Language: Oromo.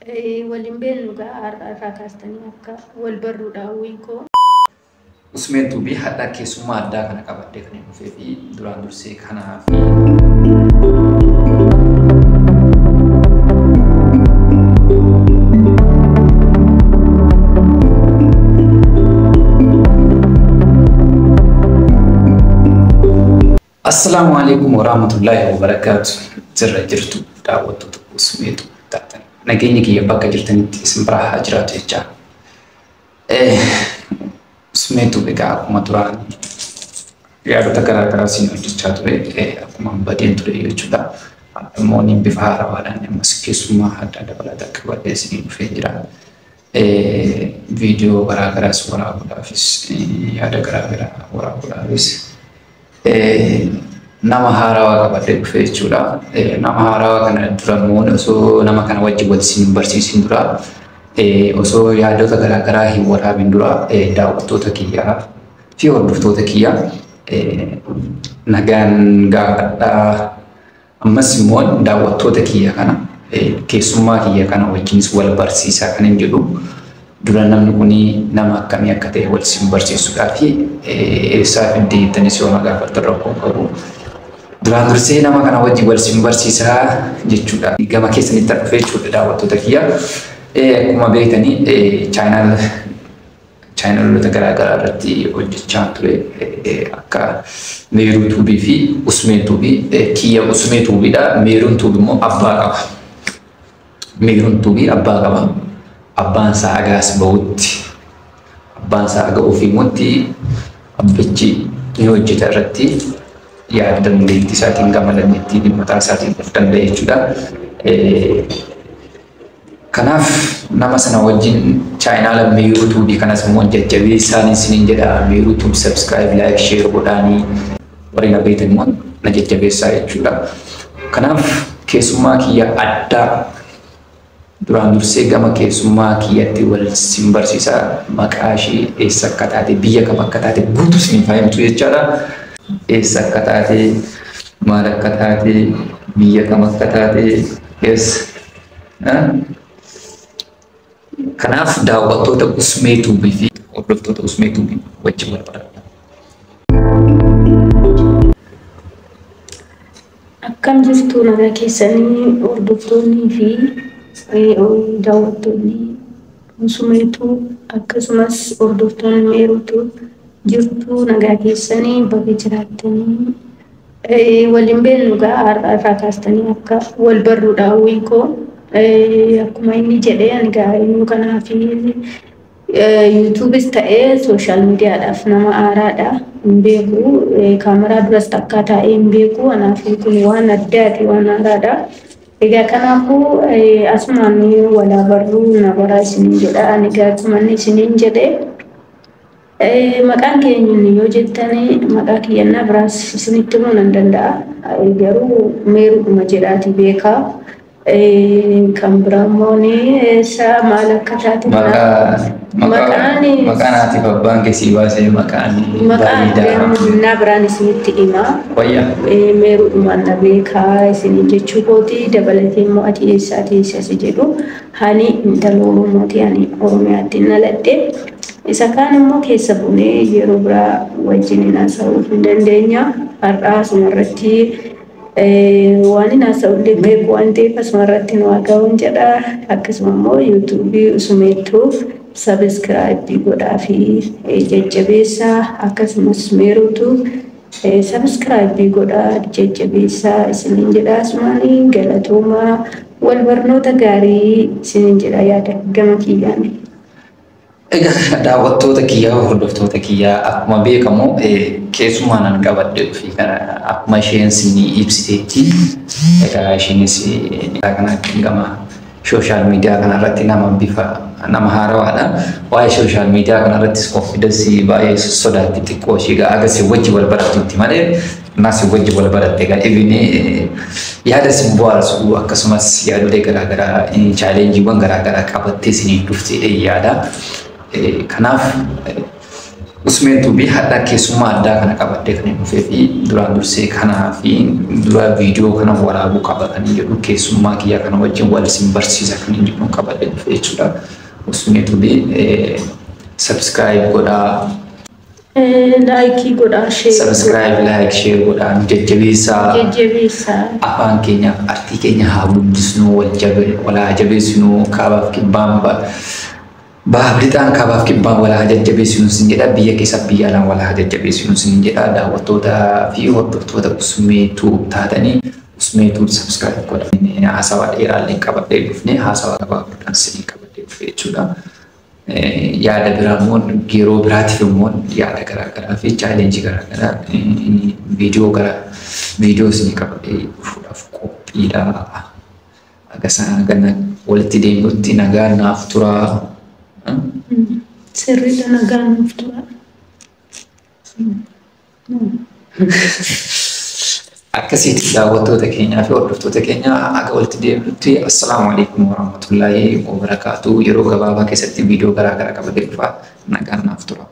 waliin beeknugaa har'a kaastanii akka wal barruudha hawwiinkoo. Usmeentuu fi haadha keessummaa addaa kana qabadde kan hin dhufee fi duraan dursee kanaaf Assalamualaikum warahmatullahi wabarakatuh. Jirra jirtu daawwattoota Usmeentuu taatan. Nageenyi kiyya bakka jirtanitti isin biraa haa jiraatu jecha. Usmeentuu egaa akkuma duraan yaadota garaa garaa siin hojjechaa ture akkuma badeen ture jechuudha. Immoo ni bifa haarawaadhaan ammas keessummaa adda dabalata qabadhee isin dhufee jira. Viidiyoo garaa garaas waraabuudhaafis yaada garaa garaa waraabuudhaafis nama haarawaa qabadhee dhufee jechuudha. Nama haarawaa kana dura immoo osoo nama kana wajjin wal isin barsiisin dura osoo yaadota garaa garaa hin waraabin dura daawwattoota kiyyaa fi hordoftoota kiyyaa nagaan gaafadhaa. Ammas immoo daawwattoota kiyya kana keessummaa kiyya kana wajjinis wal barsiisaa kan hin jedhu dura namni kuni nama akkamii akka ta'e wal isin barsiisuudhaaf eessaa fidee jettanis yoo gaafattan rakkoo qabu. Duraan dursee nama kana wajjin wal isin barsiisaa jechuudha. Gama keessanitti dhufee jechuudha daawwattoota kiyya. Akkuma beektanii chaanaloota garaa garaa irratti hojjechaa ture akka Meeruu Tuubii fi Usmeentuu kiyya Usmeentuubiidha. Meeruun Tuubii immoo abbaa qaba. Meeruun Tuubii abbaa qaba. Abbaan isaa agaas bahutti abbaan isaa aga ofii mutti abbichi ni hojjeta irratti yaada dandeettii isaatiin gama dandeettii dhimmoota isaatiin of danda'a jechuudha. Kanaaf nama sana wajjin chaanaala Meeruu Tuubii kanas immoo jajjabeessaan isiniin jedha. Meeruu Tuubii subscribe like share godhaanii warri na beektan immoo na jajjabeessaa jechuudha. Kanaaf keessummaa kiyya addaa duraan dursee gama keessummaa kiyyatti wal isin barsiisaa maqaa ishee eessa akka taate biyya kam akka taate guutuu isin fayyamtu jechaadha. Eessa akka taate maal akka taate biyya kam akka taate kanaaf daawwattoota Usmeentuu fi hordoftoota Usmeentuu wajjin wal baradha. Akkam jirtu nagaa keessanii hordoftoonnii fi daawwattoonni Usmeentuu akkasumas hordoftoonni Meeruutu jirtu nagaa keessanii bakka jiraattanii waliin beeknugaa har'a kaastanii akka wal barruudha hawwiinkoo. Akkuma inni jedhee anigaa inni kanaaf YouTube's ta'ee social mediaadhaaf nama haaraadha hin beeku. Kaameraa duras takka taa'ee hin beeku. Anaaf kun waan addaati waan haaraadha. Egaa kanaafuu asumaan walaa barruu na baraa isiniin jedha. Anigaa akkuma inni isiniin jedhee maqaan keenya yoo jettanii maqaa kiyyannaa biraas isinitti himuu nan danda'a. Garuu Meeruudhuma jedhaati beekaa. Kan biraamoon isaa maal akka taate maqaan ati babbaan keessii baasee maqaan na biraan isinitti himaa. Meeruudhumaan na beekaa isin jechuu kooti. Dabalatee immoo ati eessaa teessasi jedhu hani intala Oromooti ani Oromiyaatti naladhe. Isa kaan immoo keessa buunee yeroo biraa wajjin haasa'uu hin dandeenya. Har'aa asumarratti waan haasa'ullee beeku waan ta'eef asumarratti nu argamuun jedha. Akkasuma immoo YouTubii Usmeentuu subscribe godhaa fi jajjabeessaa. Akkasumas Meeruutu subscribe godhaa jajjabeessaa isiniin jedha. Asumaan galatoomaa wal barnoota gaarii isiniin jedha yaada gama kiyyaan. Egaa daawwattoota kiyyaa hordoftoota kiyyaa akkuma beekamu keessummaan qabadde fi akkuma isheen isin ibsiteetti egaa isheenis kana gama social media kanarratti nama haarawaadha. Waa'ee social media kanarrattis confidence baay'ee sodaatti xiqqoo ishee agarsiis wajji wal barattutti malee naas wajji wal baratte egaa ibni yaada isin bohaarsu akkasumas yaadolee garaa garaa challengeewwan garaa garaa qabattee isin dhuftee yaada. Kanaaf Usmeen tuubii hadda keessummaa addaa kana qabadde kan dhufee fi duraan dursee kanaa fi dura viidiyoo kana waraabuu qaba kan jedhu keessummaa kiyya kana wajjin wal isin barsiisa kan jedhu qabadde dhufee jechuudha. Usmeen tuubii subscribe godhaa. Like godhaa, share. Subscribe, like, share godhaa. Jajjabeessaa. Afaan keenya, artii keenya haa guddisnu, walaa jabeessinu, kaabaaf kibbaan Baabditaan kabaaf kibbaan walaa jajjabeessinu sin jedha biyya keessa biyya alaan walaa jajjabeessinu sin jedha daawwattootaa fi hordoftoota Usmeetuu taatanii Usmeetuu subscribe godhanii haasawaa dheeraallee qabadhee dhufne haasawaa gabaabaadhaan sin qabadhee dhufe jechuudha. Yaada biraa immoo yeroo biraatiif immoo yaada garaagaraa fi chaalenjii garaagaraa viidiyoo sin qabadhee dhufuudhaaf qophiidha. Akkasaan ganna walitti deemuutti nagaan naaf turaa. Sirriidha nagaan nuuf tura. Akkasitti daawwattoota keenyaa fi hordoftoota keenya akka walitti deebinutti assalaamu alaikum warahmatullaahi wabarakaatu. Yeroo gabaabaa keessatti viidiyoo garaagaraa qabadee dhufa nagaan naaf tura.